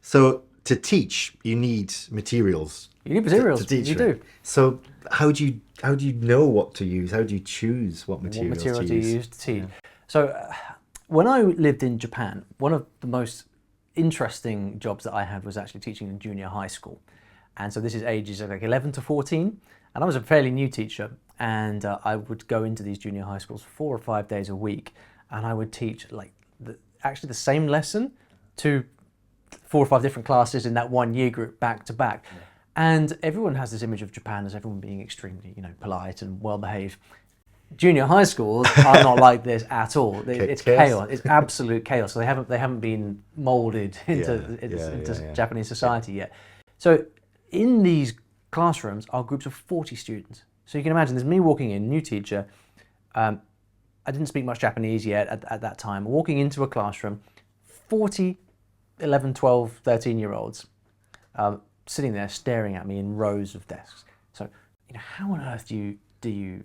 So to teach, you need materials. You need materials. To teach You with. do. So how do you know what to use? How do you choose what What materials material to do you use? use to teach? So when I lived in Japan, one of the most interesting jobs that I had was actually teaching in junior high school. And so this is ages of like 11 to 14. And I was a fairly new teacher. And I would go into these junior high schools 4 or 5 days a week. And I would teach like actually the same lesson to 4 or 5 different classes in that one year group back to back. Yeah. And everyone has this image of Japan as everyone being extremely, polite and well behaved. Junior high schools are not like this at all. It's chaos. It's absolute chaos. So they haven't been molded into Japanese society yet. So in these classrooms are groups of 40 students. So you can imagine there's me walking in, new teacher. I didn't speak much Japanese yet at that time. Walking into a classroom, 40 11, 12, 13-year-olds sitting there staring at me in rows of desks. So, how on earth do you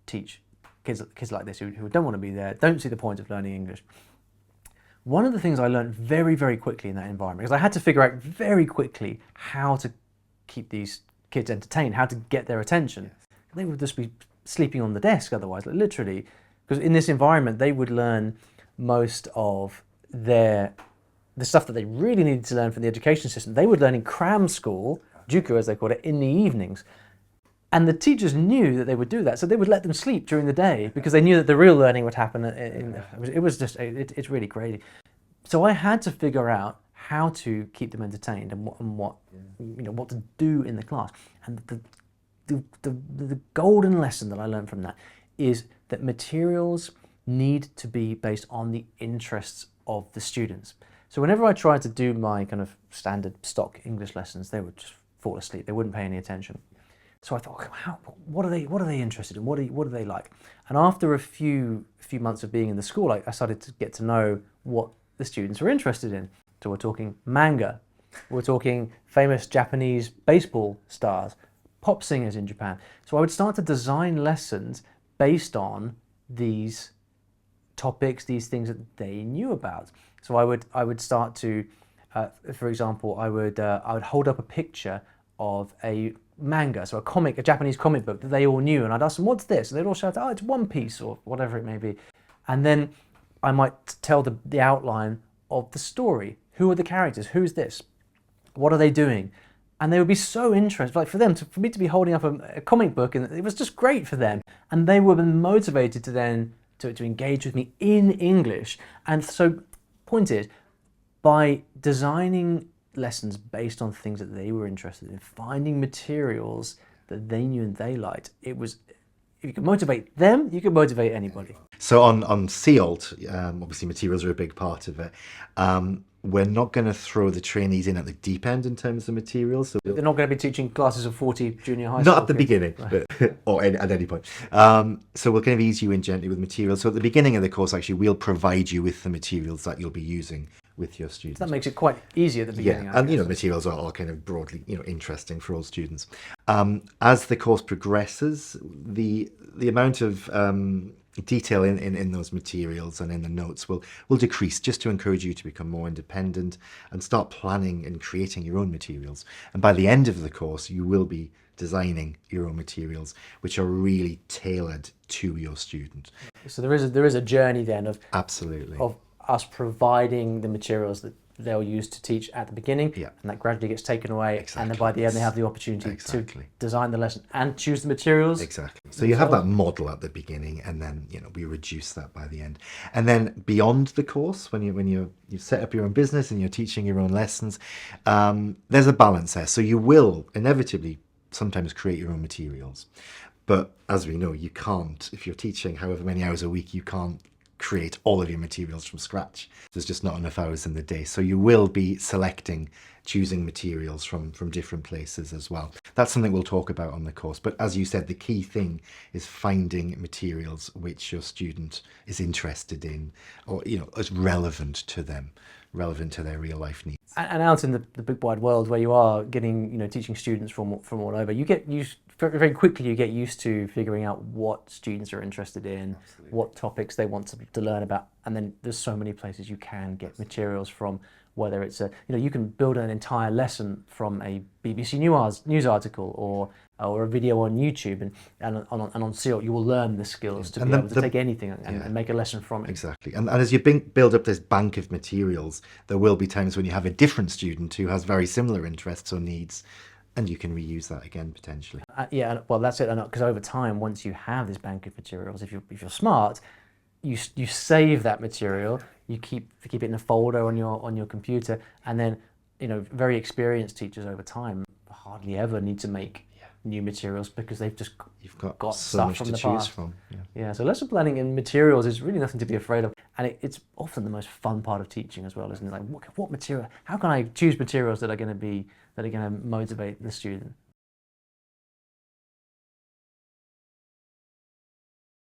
teach kids like this who don't want to be there, don't see the point of learning English? One of the things I learned very, very quickly in that environment, because I had to figure out very quickly how to keep these kids entertained, how to get their attention. They would just be sleeping on the desk otherwise, like literally, because in this environment they would learn most of the stuff that they really needed to learn from the education system. They would learn in cram school, juku as they called it, in the evenings. And the teachers knew that they would do that, so they would let them sleep during the day because they knew that the real learning would happen. It's really crazy. So I had to figure out how to keep them entertained and what to do in the class. And the golden lesson that I learned from that is that materials need to be based on the interests of the students. So whenever I tried to do my kind of standard stock English lessons, they would just fall asleep. They wouldn't pay any attention. So I thought, what are they interested in? What do they like? And after a few months of being in the school, I started to get to know what the students were interested in. So we're talking manga, we're talking famous Japanese baseball stars, pop singers in Japan. So I would start to design lessons based on these topics, these things that they knew about. So I would start to, for example, I would hold up a picture of a manga, so a Japanese comic book that they all knew, and I'd ask them, "What's this?" And they'd all shout, "Oh, it's One Piece," or whatever it may be. And then I might tell the outline of the story. Who are the characters? Who's this? What are they doing? And they would be so interested, like for me to be holding up a comic book, and it was just great for them. And they were motivated to then to engage with me in English. And so, point is, by designing lessons based on things that they were interested in, finding materials that they knew and they liked, if you can motivate them, you can motivate anybody. So on CEALT, obviously materials are a big part of it. We're not going to throw the trainees in at the deep end in terms of materials. So they're not going to be teaching classes of 40 junior high school. Not at the beginning, or at any point. So we're going to ease you in gently with materials. So at the beginning of the course, actually, we'll provide you with the materials that you'll be using with your students. So that makes it quite easy at the beginning. Yeah, and materials are kind of broadly interesting for all students. As the course progresses, the amount of detail in those materials and in the notes will decrease, just to encourage you to become more independent and start planning and creating your own materials. And by the end of the course, you will be designing your own materials, which are really tailored to your student. So there is a journey then of absolutely of us providing the materials that they'll use to teach at the beginning, yeah, and that gradually gets taken away, exactly. And then by the end they have the opportunity exactly. to design the lesson and choose the materials. Exactly. So you have that model at the beginning, and then we reduce that by the end. And then beyond the course, when you set up your own business and you're teaching your own lessons, there's a balance there. So you will inevitably sometimes create your own materials, but as we know, you can't. If you're teaching however many hours a week, you can't create all of your materials from scratch. There's just not enough hours in the day. So you will be choosing materials from different places as well. That's something we'll talk about on the course. But as you said, the key thing is finding materials which your student is interested in, or is relevant to them, relevant to their real life needs. And out in the big wide world where you are getting teaching students from all over, you get used very quickly. You get used to figuring out what students are interested in, absolutely, what topics they want to learn about, and then there's so many places you can get materials from whether it's you can build an entire lesson from a BBC news article or a video on YouTube, and on SEAL you will learn the skills to be able to take anything and make a lesson from it. Exactly. And as you build up this bank of materials, there will be times when you have a different student who has very similar interests or needs, and you can reuse that again potentially. Yeah, well, that's it. Because over time, once you have this bank of materials, if you're smart, you save that material. You keep it in a folder on your computer, and then very experienced teachers over time hardly ever need to make new materials because they've just got so stuff much from to the choose past. from. Yeah, so lesson planning and materials is really nothing to be afraid of, and it's often the most fun part of teaching as well, isn't it? Like, what material? How can I choose materials that are going to motivate the student?